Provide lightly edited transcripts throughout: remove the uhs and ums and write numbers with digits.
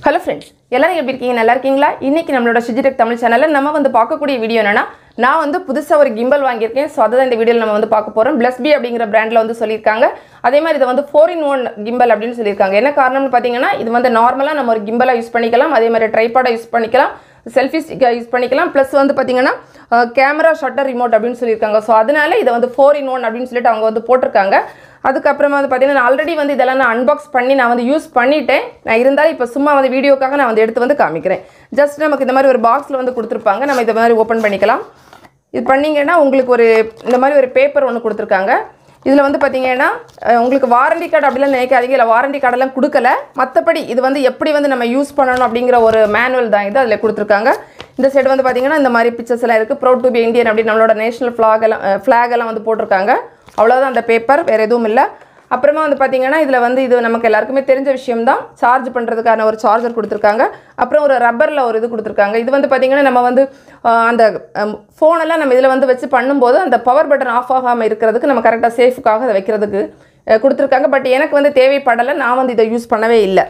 Hello friends, எல்லாரும் எப்படி இருக்கீங்க? நல்லா இருக்கீங்களா? இன்னைக்கு நம்மளோட Shiji தமிழ் சேனல்ல நம்ம வந்து பார்க்கக்கூடிய வீடியோ என்னன்னா நான் வந்து புதுசா ஒரு gimbal வாங்கியிருக்கேன். சோ அத இந்த வீடியோல நம்ம வந்து பார்க்க போறோம். Blessbe அப்படிங்கற பிராண்ட்ல வந்து சொல்லிருக்காங்க. அதே மாதிரி இது வந்து 4-in-1 gimbal அப்படினு சொல்லிருக்காங்க. என்ன காரணம்னு பாத்தீங்கன்னா இது வந்து நார்மலா நம்ம ஒரு gimbal யூஸ் பண்ணிக்கலாம். அதே மாதிரி tripod யூஸ் பண்ணிக்கலாம். selfie stick யூஸ் பண்ணிக்கலாம். ப்ளஸ் வந்து பாத்தீங்கன்னா கேமரா ஷட்டர் ரிமோட் அப்படினு சொல்லிருக்காங்க. சோ அதனால இது வந்து 4-in-1 அப்படினு சொல்லிட்டு அவங்க வந்து போட்டுருக்காங்க. அதுக்கு அப்புறமா வந்து பாத்தீங்கன்னா நான் ஆல்ரெடி வந்து இதெல்லாம் நான் அன்பாக்ஸ் பண்ணி நான் வந்து யூஸ் பண்ணிட்டேன். நான் இருந்தாலும் இப்போ சும்மா வந்து வீடியோக்காக நான் வந்து எடுத்து வந்து காமிக்கிறேன். ஜஸ்ட் நமக்கு இந்த மாதிரி ஒரு பாக்ஸ்ல வந்து கொடுத்திருப்பாங்க. நம்ம இத மாதிரி ஓபன் பண்ணிக்கலாம். இது பண்ணீங்கன்னா உங்களுக்கு ஒரு இந்த மாதிரி ஒரு பேப்பர் ஒன்னு கொடுத்திருக்காங்க. இதுல வந்து பாத்தீங்கன்னா உங்களுக்கு வாரண்டி கார்டு அப்படிலாம் நினைக்காதீங்க. இல்ல வாரண்டி கார்டு எல்லாம் கொடுக்கல. மத்தபடி இது வந்து எப்படி வந்து நம்ம யூஸ் பண்ணனும் அப்படிங்கற ஒரு மேனுவல் தான் இது அதுல கொடுத்திருக்காங்க. இந்த சைடு வந்து பாத்தீங்கன்னா இந்த மாதிரி பிக்சர்ஸ் எல்லாம் இருக்கு. proud to be Indian அப்படி நம்மளோட நேஷனல் flag எல்லாம் வந்து போட்டுருக்காங்க. அவ்வளவுதான் அந்த பேப்பர் வேற எதுவும் இல்ல. அப்புறமா வந்து பாத்தீங்கன்னா இதுல வந்து இது நமக்கு எல்லாருக்குமே தெரிஞ்ச விஷயம் தான். சார்ஜ் பண்றதுக்கான ஒரு சார்ஜர் கொடுத்திருக்காங்க. அப்புறம் ஒரு ரப்பர்ல ஒரு இது கொடுத்திருக்காங்க. இது வந்து பாத்தீங்கன்னா நம்ம வந்து அந்த ஃபோன் எல்லாம் நம்ம இதல வந்து வச்சு பண்ணும்போது அந்த பவர் பட்டன் ஆஃப் ஆகாம இருக்குிறதுக்கு நம்ம கரெக்ட்டா சேஃப்காக அத வைக்கிறதுக்கு கொடுத்திருக்காங்க. பட் எனக்கு வந்து தேவைப்படல. நான் வந்து இத யூஸ் பண்ணவே இல்ல.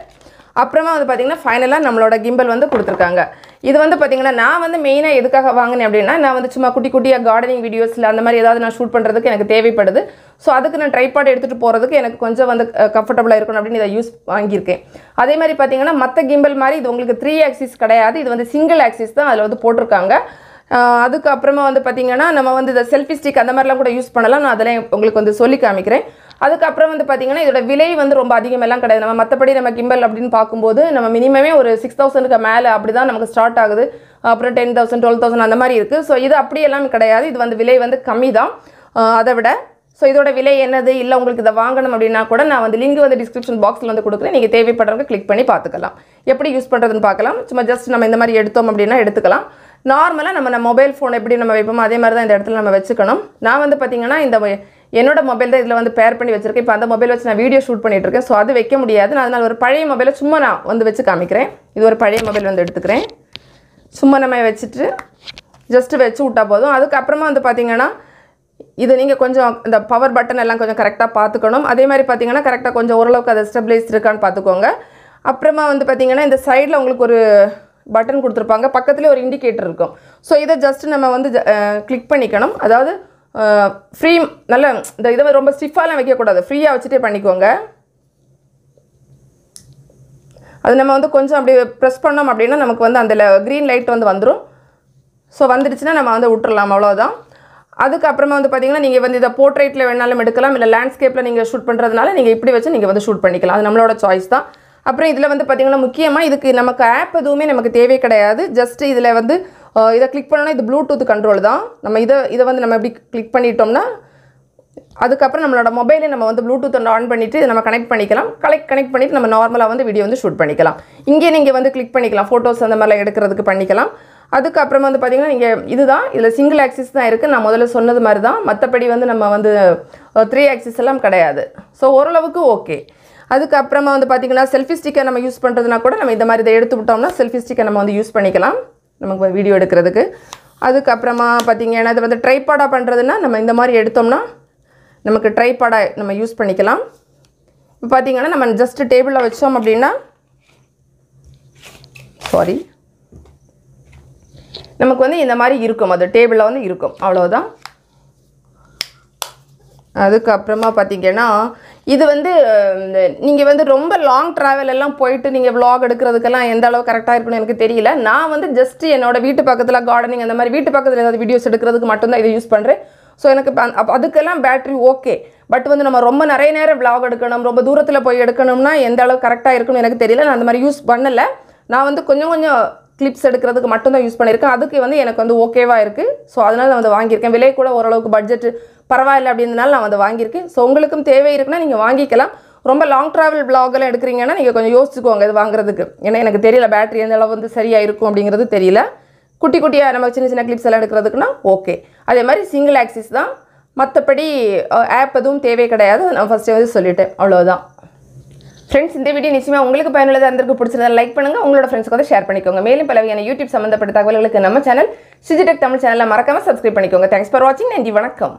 அப்புறமா வந்து பாத்தீங்கன்னா ஃபைனலா நம்மளோட gimbal வந்து கொடுத்திருக்காங்க. இது வந்து பாத்தீங்கன்னா நான் வந்து மெயினா எதுக்காக வாங்குனேன் அப்படினா நான் வந்து சும்மா குட்டி குட்டியா கார்டனிங் வீடியோஸ்ல அந்த மாதிரி ஏதாவது நான் ஷூட் பண்றதுக்கு எனக்கு தேவைப்படுது. சோ அதுக்கு நான் ட்ரைபாட் எடுத்துட்டு போறதுக்கு எனக்கு கொஞ்சம் வந்து கம்ஃபர்ட்டபிளா இருக்கணும் அப்படி இத யூஸ் வாங்கியிருக்கேன். அதே மாதிரி பாத்தீங்கன்னா மத்த gimbal மாதிரி இது உங்களுக்கு 3 ஆக்சிஸ் கிடையாது. இது வந்து சிங்கிள் ஆக்சிஸ் தான் அதுல வந்து போட்டுருக்காங்க. அதுக்கு அப்புறமா வந்து பாத்தீங்கன்னா நம்ம வந்து இந்த செல்ஃபி ஸ்டிக் அந்த மாதிரிலாம் கூட யூஸ் பண்ணலாம். நான் அதெல்லாம் உங்களுக்கு வந்து சொல்லி காமிக்கிறேன். அதுக்கு அப்புறம் வந்து பாத்தீங்கன்னா இதோட விலை வந்து ரொம்ப அதிகம் எல்லாம் கிடையாது. நம்ம மத்தபடி நம்ம gimbal அப்படினு பாக்கும்போது நம்ம மினிமமே ஒரு 6000 க்கு மேல அப்படி தான் நமக்கு ஸ்டார்ட் ஆகுது. அப்புறம் 10000 12000 அந்த மாதிரி இருக்கு. சோ இது அப்படி எல்லாம் கிடையாது. இது வந்து விலை வந்து கம்மி தான். அத விட சோ இதோட விலை என்னது இல்ல உங்களுக்கு இத வாங்கணும் அப்படினா கூட நான் வந்து லிங்க் வந்து டிஸ்கிரிப்ஷன் பாக்ஸ்ல வந்து கொடுக்கிறேன். நீங்க தேவைப்படுறவங்க கிளிக் பண்ணி பாத்துக்கலாம். எப்படி யூஸ் பண்றதுன்னு பார்க்கலாம். சும்மா ஜஸ்ட் நம்ம இந்த மாதிரி எடுத்தோம் அப்படினா எடுத்துக்கலாம். நார்மலா நம்ம மொபைல் ஃபோன் எப்படி நம்ம வைப்போமோ அதே மாதிரி தான் இந்த இடத்துல நம்ம வெச்சுக்கணும். நான் வந்து பாத்தீங்கன்னா இந்த என்னோட மொபைல் தான் இதுல வந்து பேர் பண்ணி வச்சிருக்கேன். இப்போ அந்த மொபைல் வச்சு நான் வீடியோ ஷூட் பண்ணிட்டு இருக்கேன். சோ அது வைக்க முடியாது. நான் அதனால ஒரு பழைய மொபைலை சும்மா நான் வந்து வெச்சு காமிக்கிறேன். இது ஒரு பழைய மொபைல் வந்து எடுத்துக்கிறேன். சும்மா நம்ம வெச்சிட்டு ஜஸ்ட் வெச்சு விட்டா போதும். அதுக்கு அப்புறமா வந்து பாத்தீங்கன்னா இது நீங்க கொஞ்சம் இந்த பவர் பட்டன் எல்லாம் கொஞ்சம் கரெக்ட்டா பாத்துக்கணும். அதே மாதிரி பாத்தீங்கன்னா கரெக்ட்டா கொஞ்சம் ஓரளவுக்கு அது ஸ்டெபிலைஸ் இருக்கான்னு பாத்துக்கோங்க. அப்புறமா வந்து பாத்தீங்கன்னா இந்த சைடுல உங்களுக்கு ஒரு பட்டன் கொடுத்திருப்பாங்க. பக்கத்துலயே ஒரு இண்டிகேட்டர் இருக்கும். சோ இத ஜஸ்ட் நம்ம வந்து கிளிக் பண்ணிக்கணும். அதாவது ஃப்ரீ நல்ல இந்த இத ரொம்ப ஸ்டிஃபாலாம் வைக்க கூடாது. ஃப்ரீயா வச்சிட்டே பண்ணிக்கோங்க. அது நம்ம வந்து கொஞ்சம் அப்படியே பிரஸ் பண்ணோம் அப்படினா நமக்கு வந்து அந்த கிரீன் லைட் வந்து வந்துரும். சோ வந்துருச்சுனா நம்ம வந்து விட்டுறலாம் அவ்வளவுதான். அதுக்கு அப்புறமா வந்து பாத்தீங்கன்னா நீங்க வந்து இத போர்ட்ரைட்ல வேணாலும் எடுக்கலாம். இல்ல லேண்ட்ஸ்கேப்ல நீங்க ஷூட் பண்றதுனால நீங்க இப்படி வச்சு நீங்க வந்து ஷூட் பண்ணிக்கலாம். அது நம்மளோட சாய்ஸ் தான். அப்புறம் இதுல வந்து பாத்தீங்கன்னா முக்கியமா இதுக்கு நமக்கு ஆப் எதுவுமே நமக்கு தேவை கிடையாது. ஜஸ்ட் இதுல வந்து இத கிளிக் பண்ணனும். இது ப்ளூடூத் கண்ட்ரோல் தான். நம்ம இத வந்து நம்ம இப்படி கிளிக் பண்ணிட்டோம்னா அதுக்கு அப்புறம் நம்மளோட மொபைலை நம்ம வந்து ப்ளூடூத் ஆன் பண்ணிட்டு இத நம்ம கனெக்ட் பண்ணிக்கலாம். கனெக்ட் பண்ணிட்டு நம்ம நார்மலா வந்து வீடியோ வந்து ஷூட் பண்ணிக்கலாம். இங்கே நீங்க வந்து கிளிக் பண்ணிக்கலாம். போட்டோஸ் அந்த மாதிரி எடுக்கிறதுக்கு பண்ணிக்கலாம். அதுக்கு அப்புறம் வந்து பாத்தீங்கன்னா நீங்க இதுதான் இதுல சிங்கிள் ஆக்சிஸ் தான் இருக்கு. நான் முதல்ல சொன்னது மாதிரி தான். மத்தபடி வந்து நம்ம வந்து 3 ஆக்சிஸ் எல்லாம் கிடையாது. சோ ஓரளவுக்கு ஓகே. அதுக்கு அப்புறமா வந்து பாத்தீங்கன்னா செல்ஃபி ஸ்டிக்கை நம்ம யூஸ் பண்றதுனா கூட நம்ம இந்த மாதிரி இத எடுத்து விட்டோம்னா செல்ஃபி ஸ்டிக்கை நம்ம வந்து யூஸ் பண்ணிக்கலாம். நமக்கு வீடியோ எடுக்கிறதுக்கு. அதுக்கு அப்புறமா பாத்தீங்கன்னா இது வந்து ட்ரைபாடா பண்றதுனா நம்ம இந்த மாதிரி எடுத்தோம்னா நமக்கு ட்ரைபாடா நம்ம யூஸ் பண்ணிக்கலாம். இப்போ பாத்தீங்கன்னா நம்ம ஜஸ்ட் டேபிள்ல வெச்சோம் அப்படினா நமக்கு வந்து இந்த மாதிரி இருக்கும். அது டேபிள்ல வந்து இருக்கும். அவ்வளவுதான். அதுக்கு அப்புறமா பாத்தீங்கன்னா இது வந்து நீங்க வந்து ரொம்ப லாங் டிராவல் எல்லாம் போயிட்டு நீங்க vlog எடுக்கிறதுக்கெல்லாம் எந்த அளவு கரெக்ட்டா இருக்குன்னு எனக்கு தெரியல. நான் வந்து ஜஸ்ட் என்னோட வீட்டு பக்கத்துல கார்டனிங் அந்த மாதிரி வீட்டு பக்கத்துல ஏதாவது வீடியோஸ் எடுக்கிறதுக்கு மட்டும் தான் இத யூஸ் பண்றேன். சோ எனக்கு அதுக்கெல்லாம் பேட்டரி ஓகே. பட் வந்து நம்ம ரொம்ப நிறைய நேரம் vlog எடுக்கணும். ரொம்ப தூரத்துல போய் எடுக்கணும்னா எந்த அளவு கரெக்ட்டா இருக்குன்னு எனக்கு தெரியல. நான் அந்த மாதிரி யூஸ் பண்ணல. நான் வந்து கொஞ்சம் கிளிப்ஸ் எடுக்கிறதுக்கு மட்டும் தான் யூஸ் பண்ணிருக்கேன். அதுக்கு வந்து எனக்கு வந்து ஓகேவா இருக்கு. சோ அதனால நான் வந்து வாங்கியிருக்கேன். விலை கூட ஓரளவுக்கு பட்ஜெட் பரவாயில்லை அப்படின்றனால நான் வந்து வாங்கியிருக்கேன். சோ உங்களுக்கும் தேவை இருக்குனா நீங்க வாங்கிக்கலாம். ரொம்ப லாங் டிராவல் vlog எல்லாம் எடுக்கறீங்கன்னா நீங்க கொஞ்சம் யோசிச்சுக்கோங்க இது வாங்குறதுக்கு. ஏன்னா எனக்கு தெரியல பேட்டரி எந்த அளவு வந்து சரியா இருக்கும் அப்படிங்கிறது தெரியல. குட்டி குட்டியா நம்ம சின்ன கிளிப்ஸ் எல்லாம் எடுக்கிறதுக்குனா ஓகே. அதே மாதிரி சிங்கிள் ஆக்சிஸ் தான். மத்தபடி ஆப் எதுவும் தேவை கிடையாது. நான் ஃபர்ஸ்ட் வந்து சொல்லிட்டேன். அவ்வளவுதான். फ्रेंड्स இந்த வீடியோ நிச்சயமா உங்களுக்கு பயனுள்ளதா இருந்திருக்கு. பிடிச்சிருந்தா லைக் பண்ணுங்க. உங்களோட ஃப்ரெண்ட்ஸ்க்கு வந்து ஷேர் பண்ணிக்கோங்க. மேலும் பல வகையான YouTube சம்பந்தப்பட்ட தகவல்களுக்கு நம்ம சேனல் Shiji தமிழ் சேனலை மறக்காம Subscribe பண்ணிக்கோங்க. Thanks for watching. நன்றி வணக்கம்.